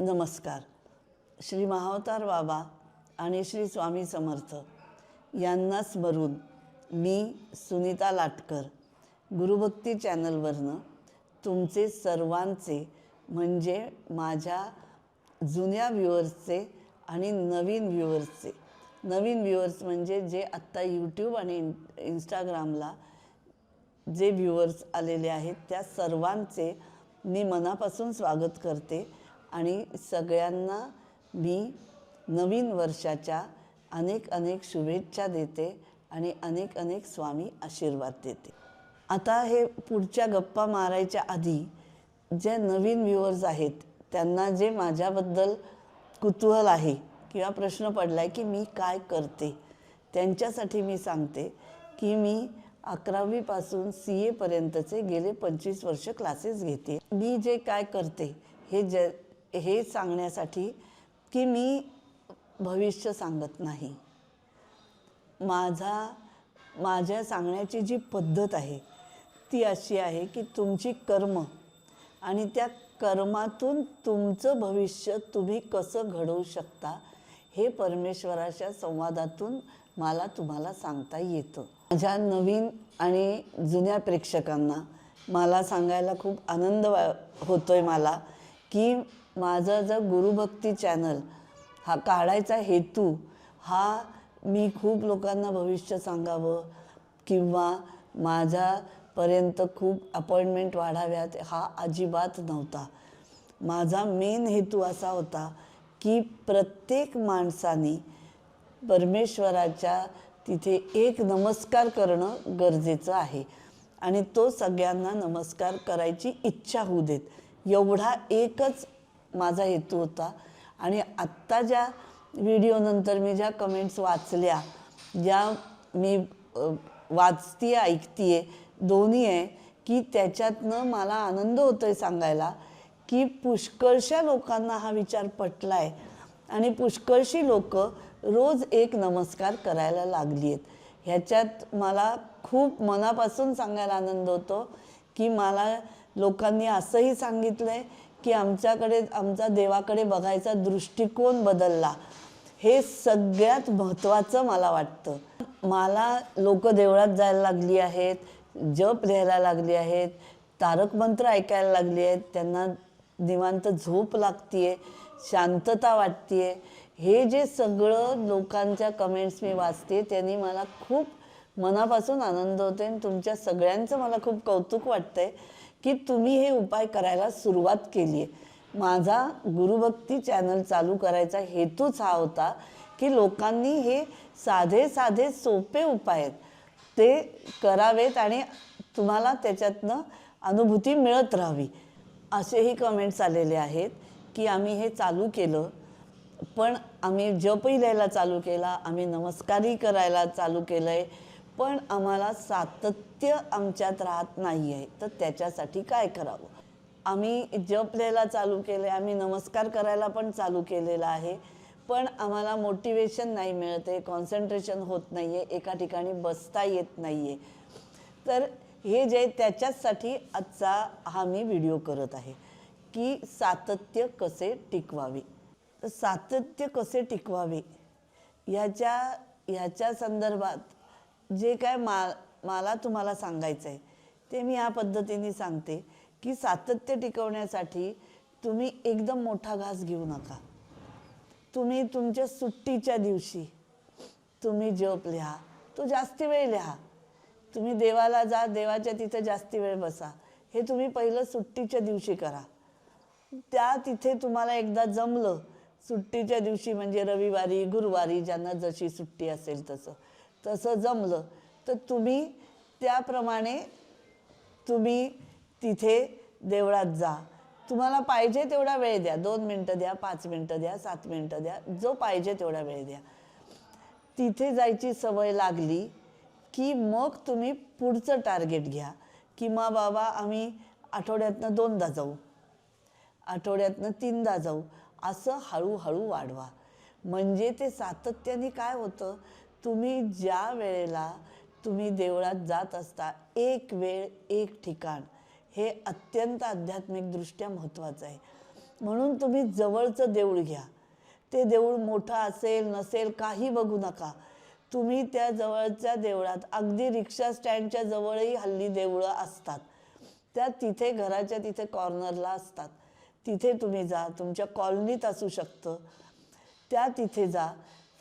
नमस्कार. श्री महावतार बाबा आणि श्री स्वामी समर्थ यांना स्मरून मी सुनीता लाटकर गुरुभक्ती चॅनलवरनं तुमचे सर्वांचे म्हणजे माझ्या जुन्या व्ह्युअर्सचे आणि नवीन व्ह्युअर्स म्हणजे जे आत्ता यूट्यूब आणि इंस्टाग्रामला जे व्ह्युअर्स आलेले आहेत त्या सर्वांचे मी मनापासून स्वागत करते आणि सगळ्यांना मी नवीन वर्षाच्या अनेक अनेक शुभेच्छा देते आणि अनेक अनेक स्वामी आशीर्वाद देते. आता हे पुढच्या गप्पा मारायच्या आधी जे नवीन व्ह्युअर्स आहेत त्यांना जे माझ्याबद्दल कुतूहल आहे किंवा प्रश्न पडला आहे की मी काय करते त्यांच्यासाठी मी सांगते की मी 11वी पासून CA पर्यंतचे गेले 25 वर्ष क्लासेस घेते. मी जे काय करते हे सांगण्यासाठी की मी भविष्य सांगत नाही. माझ्या सांगण्याची जी पद्धत आहे ती अशी आहे की तुमची कर्म आणि त्या कर्मातून तुमचं भविष्य तुम्ही कसं घडवू शकता हे परमेश्वराच्या संवादातून मला तुम्हाला सांगता येतं. माझ्या नवीन आणि जुन्या प्रेक्षकांना मला सांगायला खूप आनंद होतोय मला की माझा जो गुरुभक्ती चॅनल हा काढायचा हेतू हा मी खूप लोकांना भविष्य सांगावं किंवा माझ्यापर्यंत खूप अपॉइंटमेंट वाढाव्यात हा अजिबात नव्हता. माझा मेन हेतू असा होता की प्रत्येक माणसाने परमेश्वराच्या तिथे एक नमस्कार करणं गरजेचं आहे आणि तो सगळ्यांना नमस्कार करायची इच्छा होऊ देत एवढा एकच माझा हेतू होता. आणि आत्ता ज्या व्हिडिओनंतर मी ज्या कमेंट्स वाचल्या ज्या मी वाचते ऐकते दोन्ही आहे की त्याच्यातनं मला आनंद होतो आहे सांगायला की पुष्कळशा लोकांना हा विचार पटला आहे आणि पुष्कळशी लोक रोज एक नमस्कार करायला लागली आहेत. ह्याच्यात मला खूप मनापासून सांगायला आनंद होतो की मला लोकांनी असंही सांगितलं आहे की आमचा देवाकडे बघायचा दृष्टिकोन बदलला. हे सगळ्यात महत्त्वाचं मला वाटतं. मला लोक देवळात जायला लागली आहेत, जप लिहायला लागली आहेत, तारक मंत्र ऐकायला लागली आहेत, त्यांना निवांत झोप लागते आहे, शांतता वाटते आहे. हे जे सगळं लोकांच्या कमेंट्स मी वाचते त्यांनी मला खूप मनापासून आनंद होते आणि तुमच्या सगळ्यांचं मला खूप कौतुक वाटतं आहे की तुम्ही हे उपाय करायला सुरुवात केली आहे. माझा गुरुभक्ती चॅनल चालू करायचा हेतूच हा होता की लोकांनी हे साधे सोपे उपाय आहेत ते करावेत आणि तुम्हाला त्याच्यातनं अनुभूती मिळत राहावी. असेही कमेंट्स आलेले आहेत की आम्ही हे चालू केलं पण आम्ही जपही लिहायला चालू केला, आम्ही नमस्कारही करायला चालू केलं आहे पण आम्हाला सातत्य आमच्यात राहत नाही आहे तर त्याच्यासाठी काय करावं. आम्ही जप लिहायला चालू केले, आम्ही नमस्कार करायला पण चालू केलेला आहे पण आम्हाला मोटिवेशन नाही मिळत आहे, कॉन्सन्ट्रेशन होत नाही आहे, एका ठिकाणी बसता येत नाही आहे. तर हे जे त्याच्यासाठी आजचा हा मी व्हिडिओ करत आहे की सातत्य कसे टिकवावे. तर सातत्य कसे टिकवावे ह्याच्या संदर्भात जे काय मला तुम्हाला सांगायचं आहे ते मी या पद्धतीने सांगते की सातत्य टिकवण्यासाठी तुम्ही एकदम मोठा घास घेऊ नका. तुम्ही तुमच्या सुट्टीच्या दिवशी तुम्ही जप लिहा, तो जास्ती वेळ लिहा. तुम्ही देवाला जा, देवाच्या तिथे जास्ती वेळ बसा. हे तुम्ही पहिलं सुट्टीच्या दिवशी करा. त्या तिथे तुम्हाला एकदा जमलं सुट्टीच्या दिवशी म्हणजे रविवारी गुरुवारी ज्यांना जशी सुट्टी असेल तसं जमलं तर तुम्ही त्याप्रमाणे तुम्ही तिथे देवळात जा. तुम्हाला पाहिजे तेवढा वेळ द्या, 2 मिनटं द्या, 5 मिनटं द्या, 7 मिनटं द्या, जो पाहिजे तेवढा वेळ द्या. तिथे जायची सवय लागली की मग तुम्ही पुढचं टार्गेट घ्या की मग बाबा आम्ही आठवड्यातनं 2दा जाऊ, आठवड्यातनं 3दा जाऊ, असं हळूहळू वाढवा. म्हणजे ते सातत्याने काय होतं तुम्ही ज्या वेळेला तुम्ही देवळात जात असता एक वेळ एक ठिकाण हे अत्यंत आध्यात्मिकदृष्ट्या महत्त्वाचं आहे. म्हणून तुम्ही जवळचं देऊळ घ्या. ते देऊळ मोठं असेल नसेल काही बघू नका. तुम्ही त्या जवळच्या देवळात, अगदी रिक्षा स्टँडच्या जवळही हल्ली देवळं असतात, त्या तिथे घराच्या तिथे कॉर्नरला असतात. तिथे तुम्ही जा. तुमच्या कॉलनीत असू शकतं, त्या तिथे जा.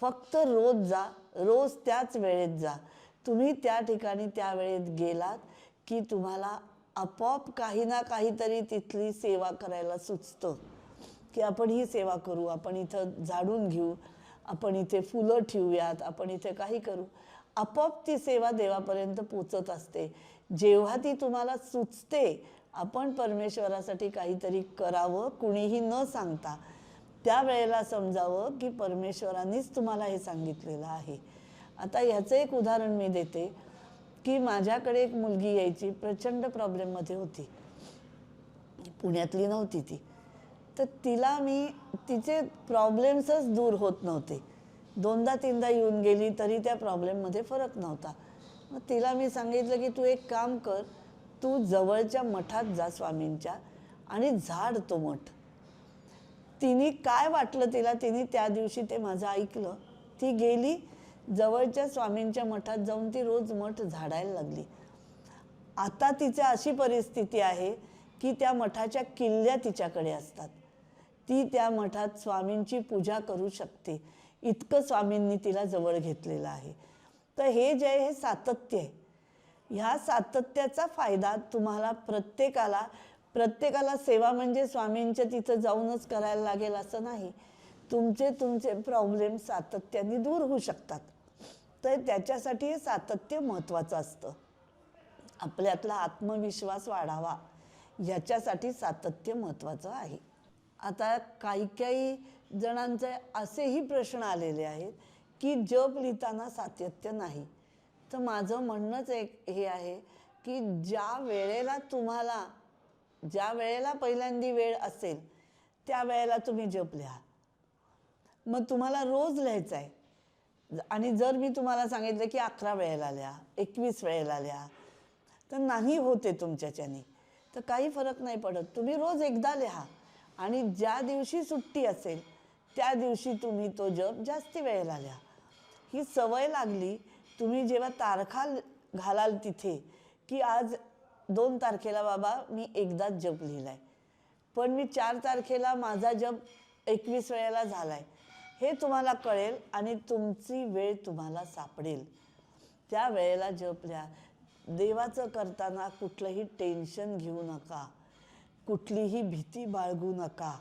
फक्त रोज जा, रोज त्याच वेळेत जा. तुम्ही त्या ठिकाणी त्या वेळेत गेलात की तुम्हाला आपोआप काही ना काहीतरी तिथली सेवा करायला सुचतं की आपण ही सेवा करू, आपण इथं झाडून घेऊ, आपण इथे फुलं ठेवूयात, आपण इथे काही करू. आपोआप ती सेवा देवापर्यंत पोचत असते. जेव्हा ती तुम्हाला सुचते आपण परमेश्वरासाठी काहीतरी करावं कुणीही न सांगता, त्यावेळेला समजावं की परमेश्वरांनीच तुम्हाला हे सांगितलेलं आहे. आता ह्याचं एक उदाहरण मी देते की माझ्याकडे एक मुलगी यायची, प्रचंड प्रॉब्लेममध्ये होती, पुण्यातली नव्हती ती. तर तिला मी, तिचे प्रॉब्लेम्सच दूर होत नव्हते. 2दा-3दा येऊन गेली तरी त्या प्रॉब्लेममध्ये फरक नव्हता. मग तिला मी सांगितलं की तू एक काम कर, तू जवळच्या मठात जा स्वामींच्या आणि झाड तो मठ. तिने काय वाटलं तिला, तिने त्या दिवशी ते माझं ऐकलं. ती गेली जवळच्या स्वामींच्या मठात जाऊन ती रोज मठ झाडायला लागली. आता तिची अशी परिस्थिती आहे की त्या मठाच्या किल्ल्या तिच्याकडे असतात. ती त्या मठात स्वामींची पूजा करू शकते, इतकं स्वामींनी तिला जवळ घेतलेलं आहे. तर हे जे आहे हे सातत्य आहे. ह्या सातत्याचा फायदा तुम्हाला प्रत्येकाला सेवा म्हणजे स्वामींच्या तिथं जाऊनच करायला लागेल असं नाही. तुमचे प्रॉब्लेम सातत्याने दूर होऊ शकतात. तर त्याच्यासाठी हे सातत्य महत्त्वाचं असतं. आपल्यातला आत्मविश्वास वाढावा ह्याच्यासाठी सातत्य महत्त्वाचं आहे. आता काही जणांचे असेही प्रश्न आलेले आहेत की जप लिहिताना सातत्य नाही. तर माझं म्हणणंच एक हे आहे की ज्या वेळेला पहिल्यांदी वेळ असेल त्या वेळेला तुम्ही जप लिहा. मग तुम्हाला रोज लिहायचं आहे आणि जर मी तुम्हाला सांगितलं की 11 वेळेला लिहा, 21 वेळेला लिहा, तर नाही होते तुमच्याच्याने. तर काही फरक नाही पडत. तुम्ही रोज एकदा लिहा आणि ज्या दिवशी सुट्टी असेल त्या दिवशी तुम्ही तो जप जास्ती वेळेला लिहा. ही सवय लागली. तुम्ही जेव्हा तारखा घालाल तिथे की आज 2 तारखेला बाबा मी एकदाच जप लिहिलाय, पण मी 4 तारखेला माझा जप 21 वेळेला झालाय, हे तुम्हाला कळेल आणि तुमची वेळ तुम्हाला सापडेल. त्या वेळेला जप लिहा. देवाचं करताना कुठलंही टेन्शन घेऊ नका, कुठलीही भीती बाळगू नका,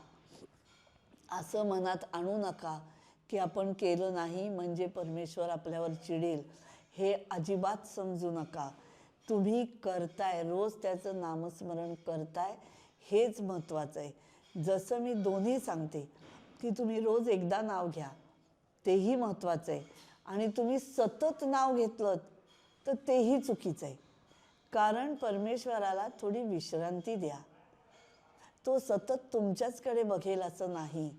असं मनात आणू नका की आपण केलं नाही म्हणजे परमेश्वर आपल्यावर चिडेल. हे अजिबात समजू नका. तुम्ही करताय, रोज त्याचं नामस्मरण करताय, हेच महत्त्वाचं आहे. जसं मी दोन्ही सांगते की तुम्ही रोज एकदा नाव घ्या, तेही महत्त्वाचं आहे, आणि तुम्ही सतत नाव घेतलं तर तेही चुकीचं आहे. कारण परमेश्वराला थोडी विश्रांती द्या. तो सतत तुमच्याचकडे बघेल असं नाही.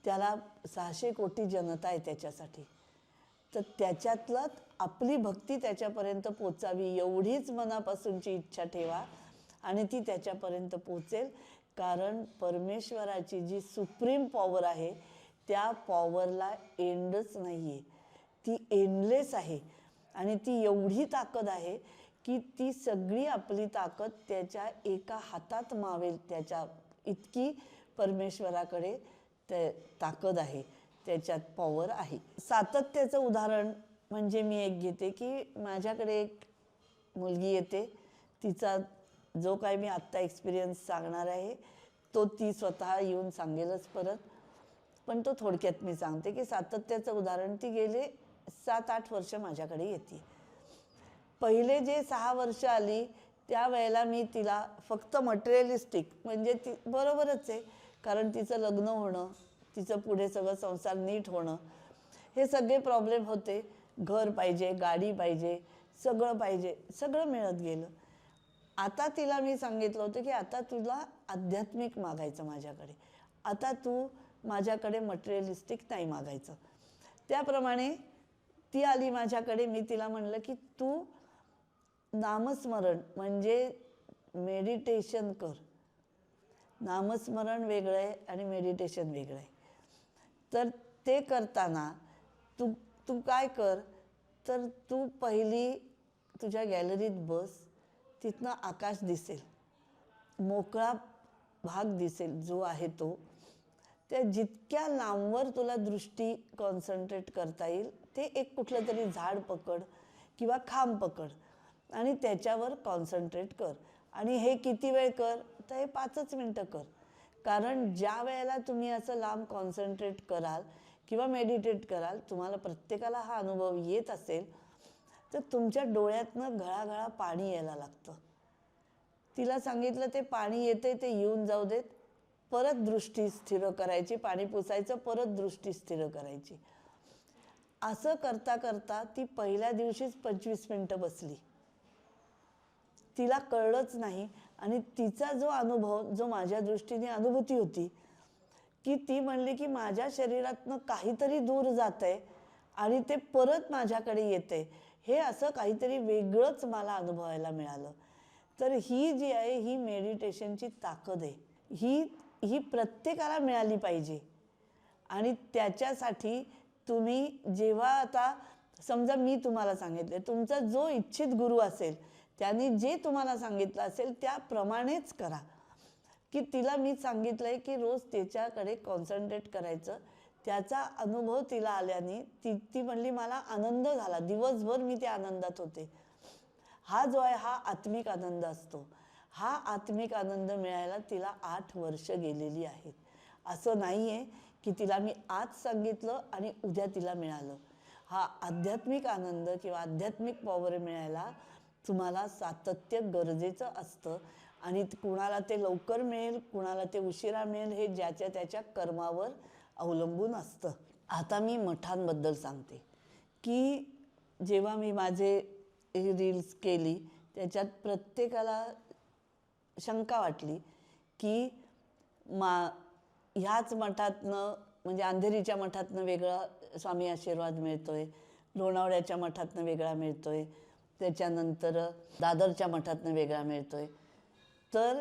त्याला 600 कोटी जनता आहे त्याच्यासाठी. तर त्याच्यातलं आपली भक्ती त्याच्यापर्यंत पोचावी एवढीच मनापासूनची इच्छा ठेवा आणि ती त्याच्यापर्यंत पोचेल. कारण परमेश्वराची जी सुप्रीम पॉवर आहे त्या पॉवरला एंडच नाही आहे. ती एंडलेस आहे आणि ती एवढी ताकद आहे की ती सगळी आपली ताकद त्याच्या एका हातात मावेल, त्याच्या इतकी परमेश्वराकडे ते ताकद आहे, त्याच्यात पॉवर आहे. सातत्याचं उदाहरण म्हणजे मी एक घेते की माझ्याकडे एक मुलगी येते. तिचा जो काही मी आत्ता एक्सपिरियन्स सांगणार आहे तो ती स्वतः येऊन सांगेलच परत, पण तो थोडक्यात मी सांगते की सातत्याचं उदाहरण. ती गेले 7-8 वर्ष माझ्याकडे येते. पहिले जे 6 वर्ष आली त्यावेळेला मी तिला फक्त मटेरियलिस्टिक, म्हणजे ती बरोबरच आहे, कारण तिचं लग्न होणं, तिचं पुढे सगळं संसार नीट होणं, हे सगळे प्रॉब्लेम होते. घर पाहिजे, गाडी पाहिजे, सगळं पाहिजे, सगळं मिळत गेलं. आता तिला मी सांगितलं होतं की आता तुला आध्यात्मिक मागायचं माझ्याकडे, आता तू माझ्याकडे मटेरियलिस्टिक नाही मागायचं. त्याप्रमाणे ती आली माझ्याकडे. मी तिला म्हणलं की तू नामस्मरण म्हणजे मेडिटेशन कर. नामस्मरण वेगळं आहे आणि मेडिटेशन वेगळं आहे. तर ते करताना तू तू काय कर, तर तू पहिली तुझ्या गॅलरीत बस, तिथनं आकाश दिसेल, मोकळा भाग दिसेल जो आहे तो. त्या जितक्या लांबवर तुला दृष्टी कॉन्सन्ट्रेट करता येईल ते एक कुठलं तरी झाड पकड किंवा खांब पकड आणि त्याच्यावर कॉन्सन्ट्रेट कर. आणि हे किती वेळ कर, तर हे 5च मिनटं कर. कारण ज्या वेळेला तुम्ही असं लांब कॉन्सन्ट्रेट कराल किंवा मेडिटेट कराल, तुम्हाला प्रत्येकाला हा अनुभव येत असेल, तर तुमच्या डोळ्यातनं घळाघळा पाणी यायला लागतं. तिला सांगितलं ते पाणी येते ते येऊन जाऊ देत, परत दृष्टी स्थिर करायची, पाणी पुसायचं, परत दृष्टी स्थिर करायची. असं करता करता ती पहिल्या दिवशीच 25 मिनटं बसली. तिला कळलंच नाही. आणि तिचा जो अनुभव, जो माझ्या दृष्टीने अनुभूती होती, की ती म्हणली की माझ्या शरीरातनं काहीतरी दूर जात आहे आणि ते परत माझ्याकडे येते, हे असं काहीतरी वेगळंच मला अनुभवायला मिळालं. तर ही जी आहे ही मेडिटेशनची ताकद आहे. ही प्रत्येकाला मिळाली पाहिजे. आणि त्याच्यासाठी तुम्ही जेव्हा आता समजा मी तुम्हाला सांगितले, तुमचा जो इच्छित गुरु असेल त्यांनी जे तुम्हाला सांगितलं असेल त्याप्रमाणेच करा. की तिला मी सांगितलं आहे की रोज त्याच्याकडे कॉन्सन्ट्रेट करायचं. त्याचा अनुभव तिला आल्याने ती म्हणली मला आनंद झाला, दिवसभर मी त्या आनंदात होते. हा जो आहे हा आत्मिक आनंद असतो. हा आत्मिक आनंद मिळायला तिला 8 वर्ष गेलेली आहेत. असं नाही आहे की तिला मी आज सांगितलं आणि उद्या तिला मिळालं. हा आध्यात्मिक आनंद किंवा आध्यात्मिक पॉवर मिळायला तुम्हाला सातत्य गरजेचं असतं. आणि कुणाला ते लवकर मिळेल, कुणाला ते उशिरा मिळेल, हे ज्याच्या त्याच्या कर्मावर अवलंबून असतं. आता मी मठांबद्दल सांगते की जेव्हा मी माझे रील्स केली त्याच्यात प्रत्येकाला शंका वाटली की ह्याच मठातनं म्हणजे अंधेरीच्या मठातनं वेगळा स्वामी आशीर्वाद मिळतोय, लोणावळ्याच्या मठातनं वेगळा मिळतोय, त्याच्यानंतर दादरच्या मठातनं वेगळा मिळतोय. तर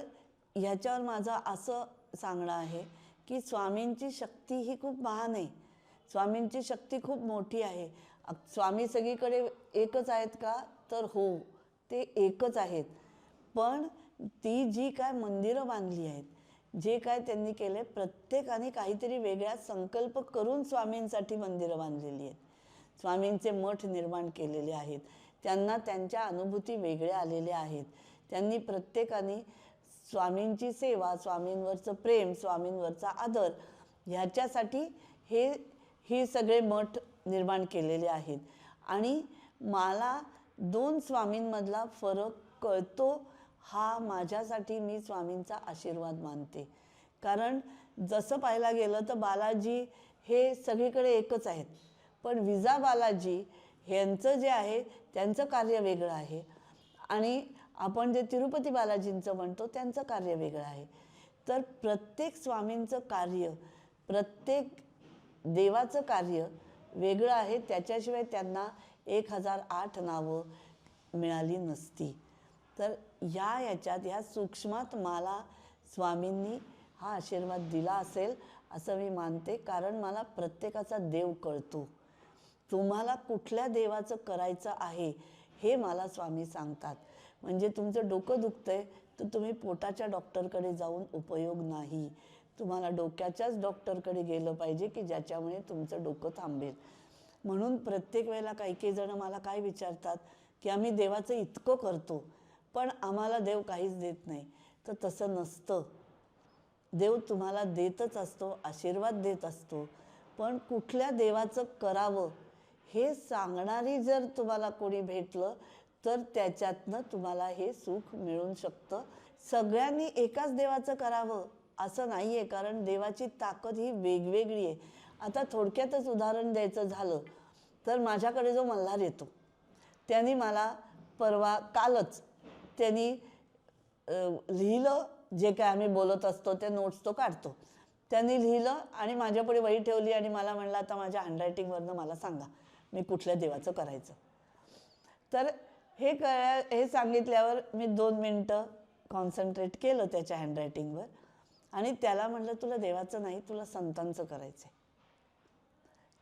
ह्याच्यावर माझं असं सांगणं आहे की स्वामींची शक्ती ही खूप महान आहे. स्वामींची शक्ती खूप मोठी आहे. स्वामी सगळीकडे एकच आहेत का, तर हो, ते एकच आहेत. पण ती जी काय मंदिरं बांधली आहेत, जे काय त्यांनी केले, प्रत्येकाने काहीतरी वेगळा संकल्प करून स्वामींसाठी मंदिरं बांधलेली आहेत, स्वामींचे मठ निर्माण केलेले आहेत. त्यांना त्यांच्या अनुभूती वेगळ्या आलेल्या आहेत. त्यांनी प्रत्येकाने स्वामींची सेवा, स्वामींवरचं प्रेम, स्वामींवरचा आदर ह्याच्यासाठी हे सगळे मठ निर्माण केलेले आहेत. आणि मला 2 स्वामींमधला फरक कळतो. हा माझ्यासाठी मी स्वामींचा आशीर्वाद मानते. कारण जसं पाहायला गेलं तर बालाजी हे सगळीकडे एकच आहेत, पण विजा बालाजी ह्यांचं जे आहे त्यांचं कार्य वेगळं आहे. आणि आपण जे तिरुपती बालाजींचं म्हणतो त्यांचं कार्य वेगळं आहे. तर प्रत्येक स्वामींचं कार्य, प्रत्येक देवाचं कार्य वेगळं आहे. त्याच्याशिवाय त्यांना 1008 नावं मिळाली नसती. तर ह्या सूक्ष्मात मला स्वामींनी हा आशीर्वाद दिला असेल असं मी मानते. कारण मला प्रत्येकाचा देव कळतो. तुम्हाला कुठल्या देवाचं करायचं आहे हे मला स्वामी सांगतात. म्हणजे तुमचं डोकं दुखतंय तर तुम्ही पोटाच्या डॉक्टरकडे जाऊन उपयोग नाही. तुम्हाला डोक्याच्याच डॉक्टरकडे गेलं पाहिजे की ज्याच्यामुळे तुमचं डोकं थांबेल. म्हणून प्रत्येक वेळेला काही जण मला काय विचारतात की आम्ही देवाचं इतकं करतो पण आम्हाला देव काहीच देत नाही. तर तसं नसतं. देव तुम्हाला देतच असतो, आशीर्वाद देत असतो. पण कुठल्या देवाचं करावं हे सांगणारी जर तुम्हाला कोणी भेटलं तर त्याच्यातनं तुम्हाला हे सुख मिळू शकतं. सगळ्यांनी एकाच देवाचं करावं असं नाही आहे, कारण देवाची ताकद ही वेगवेगळी आहे. आता थोडक्यातच उदाहरण द्यायचं झालं तर माझ्याकडे जो मल्हार येतो त्यांनी मला कालच त्यांनी लिहिलं, जे काय आम्ही बोलत असतो ते नोट्स तो काढतो. त्यांनी लिहिलं आणि माझ्यापुढे वही ठेवली आणि मला म्हणलं आता माझ्या हँडरायटिंगवरनं मला सांगा मी कुठल्या देवाचं करायचं. तर हे सांगितल्यावर मी 2 मिनटं कॉन्सन्ट्रेट केलं त्याच्या हँडरायटिंगवर आणि त्याला म्हटलं तुला देवाचं नाही, तुला संतांचं करायचं आहे.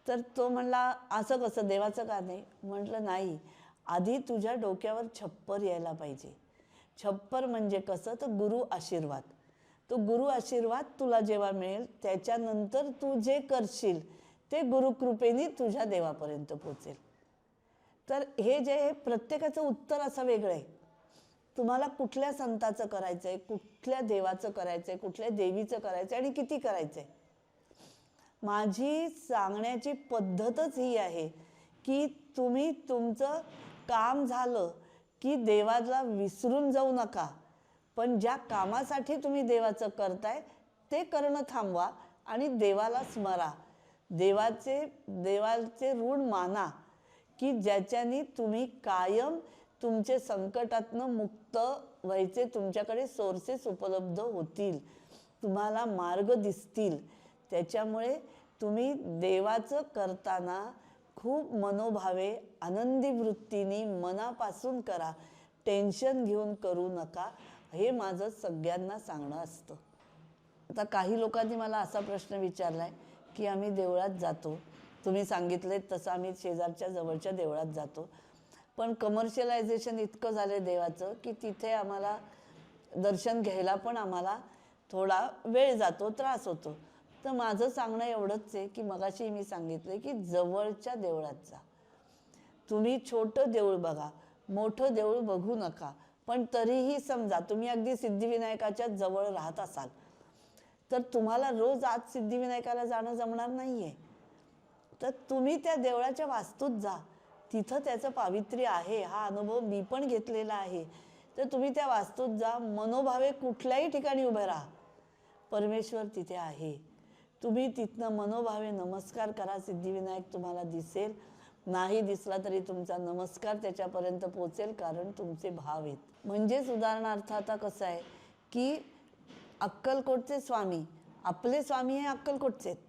तर तो म्हणला असं कसं, देवाचं का नाही? म्हटलं नाही, आधी तुझ्या डोक्यावर छप्पर यायला पाहिजे. छप्पर म्हणजे कसं, तर गुरु आशीर्वाद. तो गुरु आशीर्वाद तुला जेव्हा मिळेल त्याच्यानंतर तू जे करशील ते गुरुकृपेने तुझ्या देवापर्यंत पोचेल. तर हे जे प्रत्येकाचं उत्तर असं वेगळं आहे. तुम्हाला कुठल्या संताचं करायचं आहे, कुठल्या देवाचं करायचं आहे, कुठल्या देवीचं करायचं आहे आणि किती करायचं आहे. माझी सांगण्याची पद्धतच ही आहे की तुम्ही तुमचं काम झालं की देवाला विसरून जाऊ नका, पण ज्या कामासाठी तुम्ही देवाचं करताय ते करणं थांबवा आणि देवाला स्मरा. देवाचे ऋण माना की ज्याच्याने तुम्ही कायम तुमचे संकटातनं मुक्त व्हायचे, तुमच्याकडे सोर्सेस उपलब्ध होतील, तुम्हाला मार्ग दिसतील. त्याच्यामुळे तुम्ही देवाचं करताना खूप मनोभावे आनंदी वृत्तीने मनापासून करा, टेन्शन घेऊन करू नका. हे माझं सगळ्यांना सांगणं असतं. आता काही लोकांनी मला असा प्रश्न विचारला आहे की आम्ही देवळात जातो, तुम्ही सांगितले तसं आम्ही शेजारच्या जवळच्या देवळात जातो, पण कमर्शियलायझेशन इतकं झालं देवाचं की तिथे आम्हाला दर्शन घ्यायला पण आम्हाला थोडा वेळ जातो, त्रास होतो. तर माझं सांगणं एवढंच आहे की मगाशी मी सांगितलं की जवळच्या देवळात जा. तुम्ही छोटं देऊळ बघा, मोठं देऊळ बघू नका, पण तरीही समजा तुम्ही अगदी सिद्धिविनायकाच्या जवळ राहत असाल तर तुम्हाला रोज आज सिद्धिविनायकाला जाणं जमणार नाही आहे. तर तुम्ही त्या देवळाच्या वास्तूत जा, तिथं त्याचं पावित्र्य आहे, हा अनुभव मी पण घेतलेला आहे. तर तुम्ही त्या वास्तूत जा, मनोभावे कुठल्याही ठिकाणी उभे राहा, परमेश्वर तिथे आहे. तुम्ही तिथनं मनोभावे नमस्कार करा, सिद्धिविनायक तुम्हाला दिसेल. नाही दिसला तरी तुमचा नमस्कार त्याच्यापर्यंत पोचेल, कारण तुमचे भाव आहेत. म्हणजेच उदाहरणार्थ आता कसं आहे की अक्कलकोटचे स्वामी, आपले स्वामी हे अक्कलकोटचे आहेत,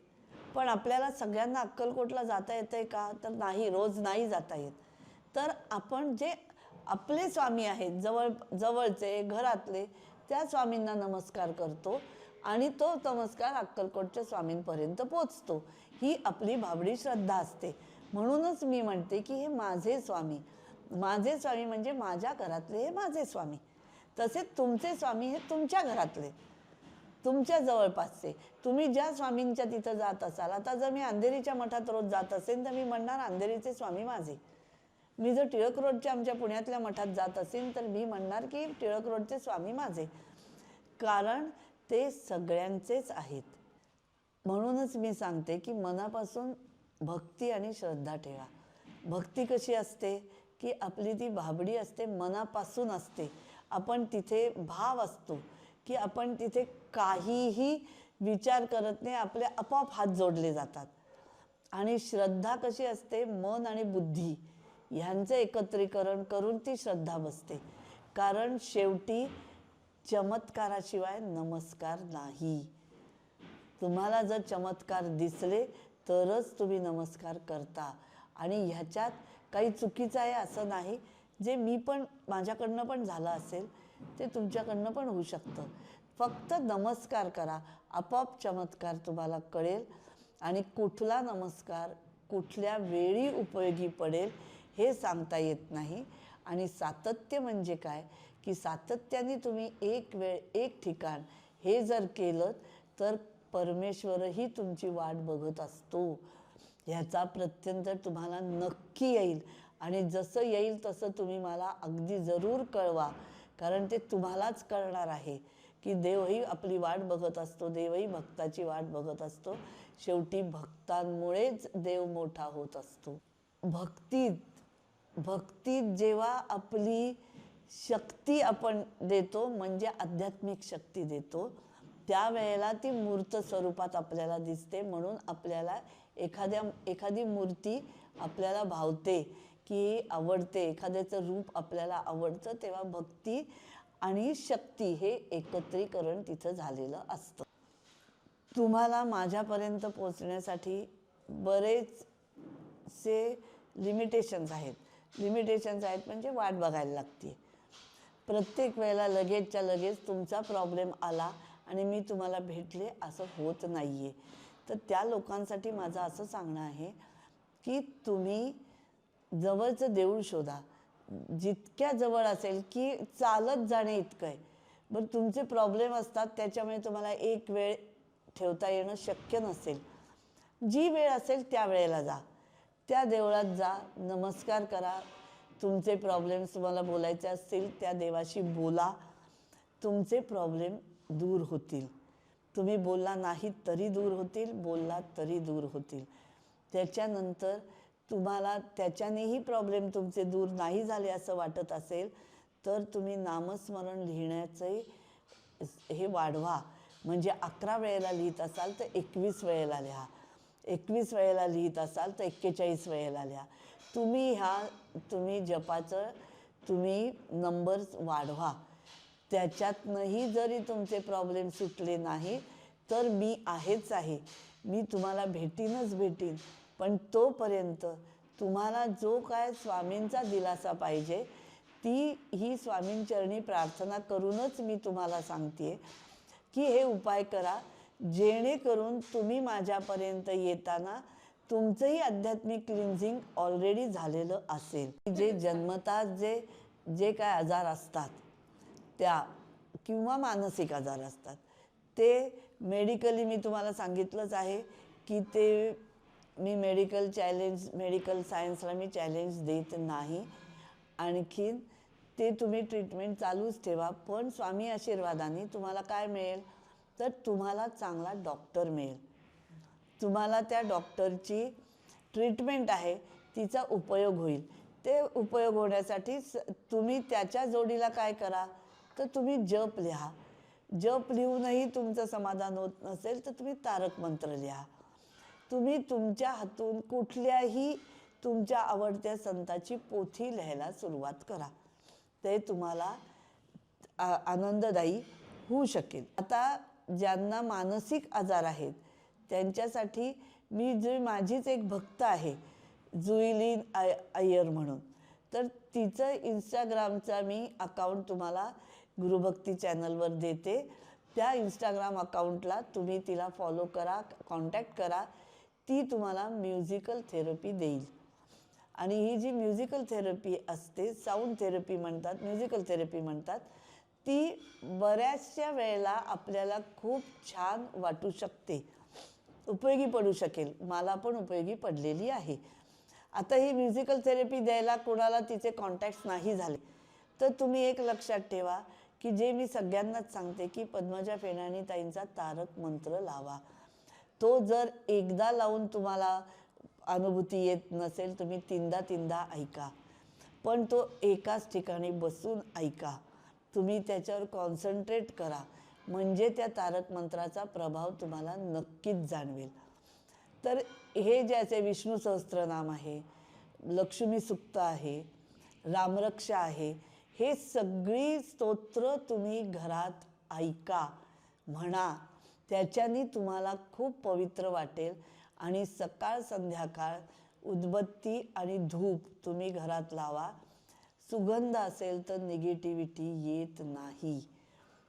पण आपल्याला सगळ्यांना अक्कलकोटला जाता येतं आहे का? तर नाही, रोज नाही जाता येत. तर आपण जे आपले स्वामी आहेत, जवळचे घरातले, त्या स्वामींना नमस्कार करतो आणि तो नमस्कार अक्कलकोटच्या स्वामींपर्यंत पोचतो. ही आपली भाबडी श्रद्धा असते. म्हणूनच मी म्हणते की हे माझे स्वामी. माझे स्वामी म्हणजे माझ्या घरातले हे माझे स्वामी. तसेच तुमचे स्वामी हे तुमच्या घरातले, तुमच्या जवळपासचे. तुम्ही ज्या स्वामींच्या तिथं जात असाल, आता जर मी अंधेरीच्या मठात रोज जात असेल तर मी म्हणणार अंधेरीचे स्वामी माझे. मी जर टिळक रोडच्या आमच्या पुण्यातल्या मठात जात असेल तर मी म्हणणार की टिळक रोडचे स्वामी माझे, कारण ते सगळ्यांचेच आहेत. म्हणूनच मी सांगते की मनापासून भक्ती आणि श्रद्धा ठेवा. भक्ती कशी असते की आपली ती भाबडी असते, मनापासून असते. आपण तिथे भाव असतो की आपण तिथे काहीही विचार करत नाही, आपले आपोआप हात जोडले जातात. आणि श्रद्धा कशी असते, मन आणि बुद्धी ह्यांचं एकत्रीकरण करून ती श्रद्धा बसते. कारण शेवटी चमत्काराशिवाय नमस्कार नाही. तुम्हाला जर चमत्कार दिसले तरच तुम्ही नमस्कार करता. आणि ह्याच्यात काही चुकीचं आहे असं नाही. जे मी पण माझ्याकडनं पण झालं असेल ते तुमच्याकडनं पण होऊ शकतं. फक्त नमस्कार करा, आपोआप चमत्कार तुम्हाला कळेल. आणि कुठला नमस्कार कुठल्या वेळी उपयोगी पडेल हे सांगता येत नाही. आणि सातत्य म्हणजे काय की सातत्याने तुम्ही एक वेळ एक ठिकाण हे जर केलं तर परमेश्वरही तुमची वाट बघत असतो. ह्याचा प्रत्यंतर तुम्हाला नक्की येईल. आणि जसं येईल तसं तुम्ही मला अगदी जरूर कळवा, कारण ते तुम्हालाच कळणार आहे की देवही आपली वाट बघत असतो, देवही भक्ताची वाट बघत असतो. शेवटी भक्तांमुळेच देव मोठा होत असतो. भक्तीत जेव्हा आपली शक्ती आपण देतो, म्हणजे आध्यात्मिक शक्ती देतो, त्यावेळेला ती मूर्त स्वरूपात आपल्याला दिसते. म्हणून आपल्याला एखादी मूर्ती आपल्याला भावते की आवडते, एखाद्याचं रूप आपल्याला आवडतं, तेव्हा भक्ती आणि शक्ती हे एकत्रीकरण तिथं झालेलं असतं. तुम्हाला माझ्यापर्यंत पोचण्यासाठी बरेचसे लिमिटेशन्स आहेत. म्हणजे वाट बघायला लागते. प्रत्येक वेळेला लगेचच्या लगेच तुमचा प्रॉब्लेम आला आणि मी तुम्हाला भेटले असं होत नाही आहे. तर त्या लोकांसाठी माझं असं सांगणं आहे की तुम्ही जवळचं देऊळ शोधा, जितक्या जवळ असेल की चालत जाणे इतकं आहे. बरं तुमचे प्रॉब्लेम असतात त्याच्यामुळे तुम्हाला एक वेळ ठेवता येणं शक्य नसेल, जी वेळ असेल त्या वेळेला जा, त्या देवळात जा, नमस्कार करा. तुमचे प्रॉब्लेम्स तुम्हाला बोलायचे असतील त्या देवाशी बोला, तुमचे प्रॉब्लेम दूर होतील. तुम्ही बोलला नाही तरी दूर होतील, बोललात तरी दूर होतील. त्याच्यानंतर तुम्हाला त्याच्यानेही प्रॉब्लेम तुमचे दूर नाही झाले असं वाटत असेल तर तुम्ही नामस्मरण लिहिण्याचे हे वाढवा. म्हणजे 11 वेळेला लिहित असाल तर 21 वेळेला लिहा, 21 वेळेला लिहित असाल तर 41 वेळेला लिहा. तुम्ही जपाचं नंबर्स वाढवा. त्याच्यातनंही जरी तुमचे प्रॉब्लेम सुटले नाही तर मी आहेच आहे, मी तुम्हाला भेटीन. पण तोपर्यंत तुम्हाला जो काय स्वामींचा दिलासा पाहिजे ही स्वामींचरणी प्रार्थना करूनच मी तुम्हाला सांगते की हे उपाय करा, जेणेकरून तुम्ही माझ्यापर्यंत येताना तुमचंही आध्यात्मिक क्लिन्झिंग ऑलरेडी झालेलं असेल. जे जन्मतात जे काय आजार असतात त्या किंवा मानसिक आजार असतात ते मेडिकली मी तुम्हाला सांगितलंच आहे की ते मी मेडिकल सायन्सला मी चॅलेंज देत नाही. आणखीन ते तुम्ही ट्रीटमेंट चालूच ठेवा. पण स्वामी आशीर्वादाने तुम्हाला काय मिळेल तर तुम्हाला चांगला डॉक्टर मिळेल. तुम्हाला त्या डॉक्टरची ट्रीटमेंट आहे तिचा उपयोग होईल. ते उपयोग होण्यासाठी तुम्ही त्याच्या जोडीला काय करा तर तुम्ही जप लिहा. जप लिहूनही तुमचं समाधान होत नसेल तर तुम्ही तारक मंत्र लिहा. तुम्ही तुमच्या हातून कुठल्याही तुमच्या आवडत्या संताची पोथी लिहायला सुरुवात करा. ते तुम्हाला आनंददायी होऊ शकेल. आता ज्यांना मानसिक आजार आहेत त्यांच्यासाठी माझीच एक भक्त आहे जुईलीन अय्यर म्हणून, तर तिचं इंस्टाग्रामचा मी अकाउंट तुम्हाला गुरुभक्ती चॅनलवर देते. त्या इंस्टाग्राम अकाउंटला तुम्ही तिला फॉलो करा, कॉन्टॅक्ट करा. ती तुम्हाला म्युझिकल थेरपी देईल. आणि ही जी म्युझिकल थेरपी असते, साऊंड थेरपी म्हणतात, म्युझिकल थेरपी म्हणतात, ती बऱ्याचशा वेळेला आपल्याला खूप छान वाटू शकते, उपयोगी पडू शकेल. मला पण उपयोगी पडलेली आहे. आता ही म्युझिकल थेरपी द्यायला कोणाला तिचे कॉन्टॅक्ट्स नाही झाले तर तुम्ही एक लक्षात ठेवा की जे मी सगळ्यांनाच सांगते की पद्मजा फेणानी ताईंचा तारक मंत्र लावा. तो जर एकदा लावून तुम्हाला अनुभूती येत नसेल तुम्ही तीनदा ऐका, पण तो एकाच ठिकाणी बसून ऐका. तुम्ही त्याच्यावर कॉन्सन्ट्रेट करा, म्हणजे त्या तारक मंत्राचा प्रभाव तुम्हाला नक्कीच जाणवेल. तर हे ज्याचे विष्णू सहस्त्रनाम आहे, लक्ष्मी सुक्त आहे, रामरक्षा आहे, हे सगळी स्तोत्र तुम्ही घरात ऐका, म्हणा. त्याच्याने तुम्हाला खूप पवित्र वाटेल. आणि सकाळ संध्याकाळ उदबत्ती आणि धूप तुम्ही घरात लावा. सुगंध असेल तर निगेटिव्हिटी येत नाही.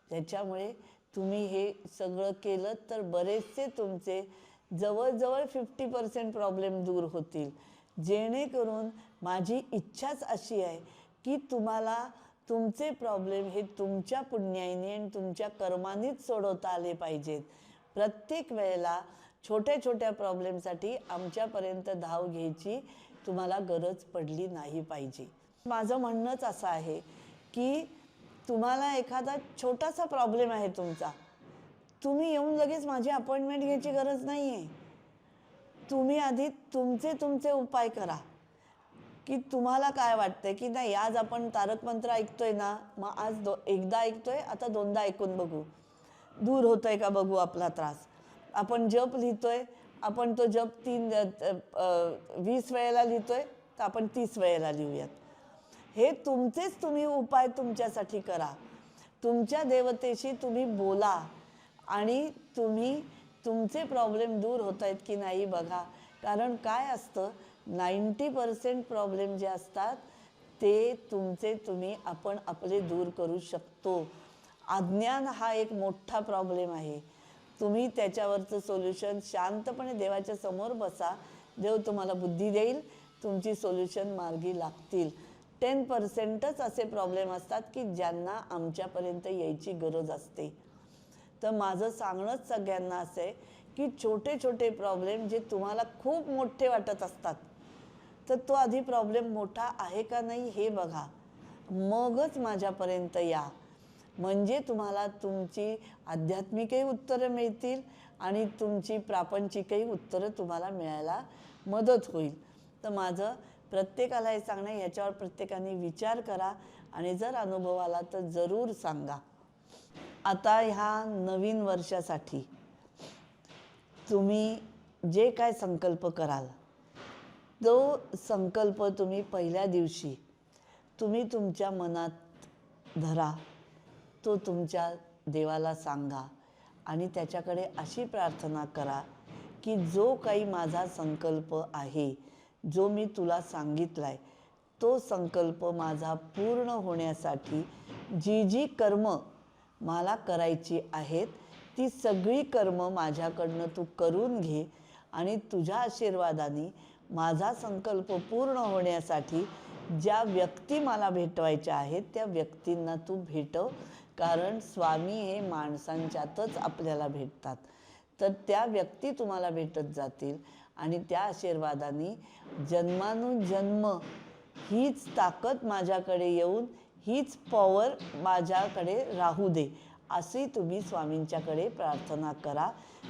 त्याच्यामुळे तुम्ही हे सगळं केलं तर बरेचसे तुमचे जवळजवळ 50% प्रॉब्लेम दूर होतील. जेणेकरून माझी इच्छाच अशी आहे की तुम्हाला तुमचे प्रॉब्लेम हे तुमच्या पुण्याईने आणि तुमच्या कर्मानीच सोडवता आले पाहिजेत. प्रत्येक वेळेला छोट्या प्रॉब्लेमसाठी आमच्यापर्यंत धाव घ्यायची तुम्हाला गरज पडली नाही पाहिजे. माझं म्हणणंच असं आहे की तुम्हाला एखादा छोटासा प्रॉब्लेम आहे तुमचा, तुम्ही येऊन लगेच माझी अपॉइंटमेंट घ्यायची गरज नाही आहे. तुम्ही आधी तुमचे उपाय करा की तुम्हाला काय वाटतंय की नाही आज आपण तारक मंत्र ऐकतोय ना, मग आज एकदा ऐकतोय, आता दोनदा ऐकून बघू, दूर होतोय का बघू आपला त्रास. आपण जप लिहितोय, आपण तो जप 20 वेळेला लिहितोय तर आपण 30 वेळेला लिहूयात. हे तुम्ही उपाय तुमच्यासाठी करा. तुमच्या देवतेशी तुम्ही बोला आणि तुमचे प्रॉब्लेम दूर होत आहेत की नाही बघा. कारण काय असतं, 90% प्रॉब्लेम जे असतात ते आपण आपले दूर करू शकतो. अज्ञान हा एक मोठा प्रॉब्लेम आहे. तुम्ही त्याच्यावरचं सोल्युशन शांतपणे देवाच्या समोर बसा, देव तुम्हाला बुद्धी देईल, तुमची सोल्युशन मार्गी लागतील. 10%च असे प्रॉब्लेम असतात की ज्यांना आमच्यापर्यंत यायची गरज असते. तर माझं सांगणंच सगळ्यांना असं आहे की छोटे छोटे प्रॉब्लेम जे तुम्हाला खूप मोठे वाटत असतात, तर तो आधी प्रॉब्लेम मोठा आहे का नाही हे बघा, मगच माझ्यापर्यंत या. म्हणजे तुम्हाला तुमची आध्यात्मिकही उत्तरं मिळतील आणि तुमची प्रापंचिकही उत्तरं तुम्हाला मिळायला मदत होईल. तर माझं प्रत्येकाला हे सांगणं, याच्यावर प्रत्येकाने विचार करा आणि जर अनुभव आला तर जरूर सांगा. आता ह्या नवीन वर्षासाठी तुम्ही जे काय संकल्प कराल, तो संकल्प तुम्ही पहिल्या दिवशी तुम्ही तुमच्या मनात धरा, तो तुमच्या देवाला सांगा आणि त्याच्याकडे अशी प्रार्थना करा की जो काही माझा संकल्प आहे, जो मी तुला सांगितला आहे, तो संकल्प माझा पूर्ण होण्यासाठी जी जी कर्म मला करायची आहेत, ती सगळी कर्म माझ्याकडनं तू करून घे आणि तुझ्या आशीर्वादाने माझा संकल्प पूर्ण होण्यासाठी ज्या व्यक्ती मला भेटवायच्या आहेत त्या व्यक्तींना तू भेटव. कारण स्वामी हे माणसांच्यातच आपल्याला भेटतात. तर त्या व्यक्ती तुम्हाला भेटत जातील आणि त्या आशीर्वादाने जन्मानुजन्म हीच ताकद माझ्याकडे येऊन हीच पॉवर माझ्याकडे राहू दे, अशी तुम्ही स्वामींच्याकडे प्रार्थना करा.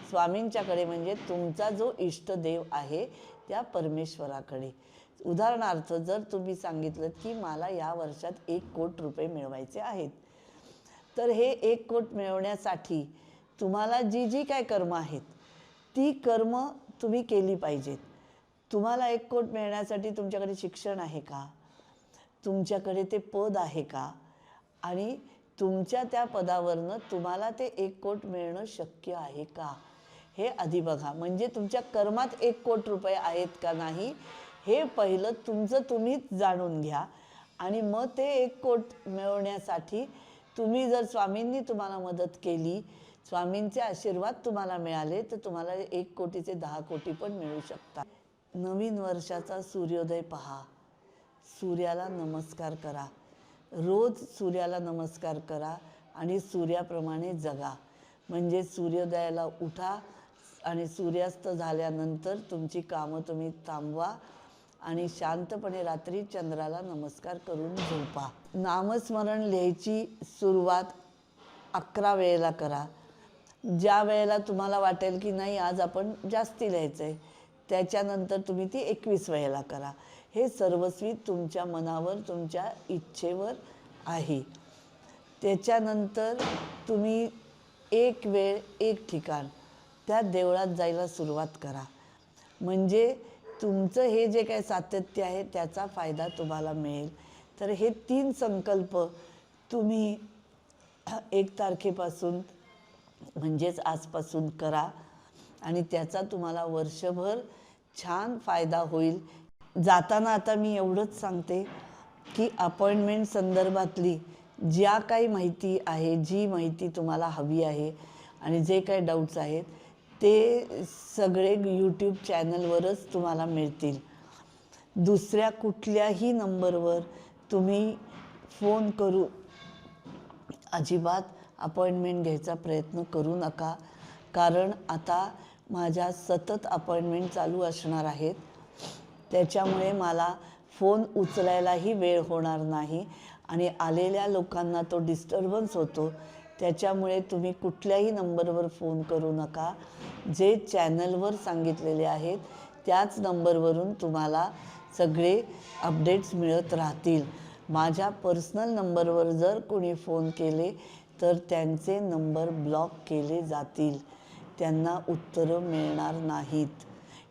स्वामींच्याकडे म्हणजे तुमचा जो इष्टदेव आहे त्या परमेश्वराकडे. उदाहरणार्थ जर तुम्ही सांगितलं की मला या वर्षात 1 कोटी रुपये मिळवायचे आहेत, तर हे 1 कोटी मिळवण्यासाठी तुम्हाला जी जी काय कर्म आहेत ती कर्म तुम्ही केली पाहिजेत. तुम्हाला 1 कोटी मिळण्यासाठी तुमच्याकडे शिक्षण आहे का, तुमच्याकडे ते पद आहे का, आणि तुमच्या त्या पदावरनं तुम्हाला ते 1 कोटी मिळणं शक्य आहे का, हे आधी बघा. म्हणजे तुमच्या कर्मात 1 कोटी रुपये आहेत का नाही हे पहिलं तुमचं तुम्हीच जाणून घ्या. आणि मग ते 1 कोटी मिळवण्यासाठी तुम्ही जर स्वामींनी तुम्हाला मदत केली, स्वामींचे आशीर्वाद तुम्हाला मिळाले, तर तुम्हाला 1 कोटीचे 10 कोटी पण मिळू शकतात. नवीन वर्षाचा सूर्योदय पहा, सूर्याला नमस्कार करा, रोज सूर्याला नमस्कार करा आणि सूर्याप्रमाणे जगा. म्हणजे सूर्योदयाला उठा आणि सूर्यास्त झाल्यानंतर तुमची कामं तुम्ही थांबवा आणि शांतपणे रात्री चंद्राला नमस्कार करून झोपा. नामस्मरण लिहायची सुरुवात 11 वेळेला करा. ज्या वेळेला तुम्हाला वाटेल की नाही आज आपण जास्ती लिहायचं आहे, त्याच्यानंतर तुम्ही ती 21 वेळेला करा. हे सर्वस्वी तुमच्या मनावर, तुमच्या इच्छेवर आहे. त्याच्यानंतर तुम्ही एक वेळ एक ठिकाण त्या देवळात जायला सुरुवात करा. म्हणजे तुमचं हे जे काही सातत्य आहे त्याचा फायदा तुम्हाला मिळेल. तर हे 3 संकल्प तुम्ही 1 तारखेपासून म्हणजेच आजपासून करा आणि त्याचा तुम्हाला वर्षभर छान फायदा होईल. जाताना आता मी एवढंच सांगते की अपॉइंटमेंट संदर्भातली ज्या काही माहिती आहे, जी माहिती तुम्हाला हवी आहे आणि जे काही डाऊट्स आहेत ते सगळे यूट्यूब चॅनलवरच तुम्हाला मिळतील. दुसऱ्या कुठल्याही नंबरवर तुम्ही फोन करू अजिबात अपॉइंटमेंट घ्यायचा प्रयत्न करू नका. कारण आता माझ्या सतत अपॉइंटमेंट चालू असणार आहेत, त्याच्यामुळे मला फोन उचलायलाही वेळ होणार नाही आणि आलेल्या लोकांना तो डिस्टर्बन्स होतो. त्याच्यामुळे तुम्ही कुठल्याही नंबरवर फोन करू नका. जे चॅनलवर सांगितलेले आहेत त्याच नंबरवरून तुम्हाला सगळे अपडेट्स मिळत राहतील. माझ्या पर्सनल नंबरवर जर कोणी फोन केले तर त्यांचे नंबर ब्लॉक केले जातील, त्यांना उत्तरं मिळणार नाहीत.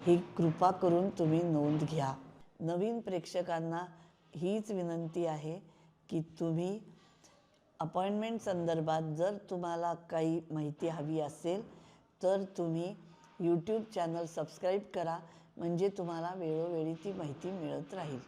ही कृपा करून तुम्ही नोंद घ्या. नवीन प्रेक्षकांना हीच विनंती आहे की तुम्ही अपॉइंटमेंट संदर्भात जर तुम्हाला काही माहिती हवी असेल तर तुम्ही यूट्यूब चॅनल सबस्क्राईब करा. म्हणजे तुम्हाला वेळोवेळी ती माहिती मिळत राहील.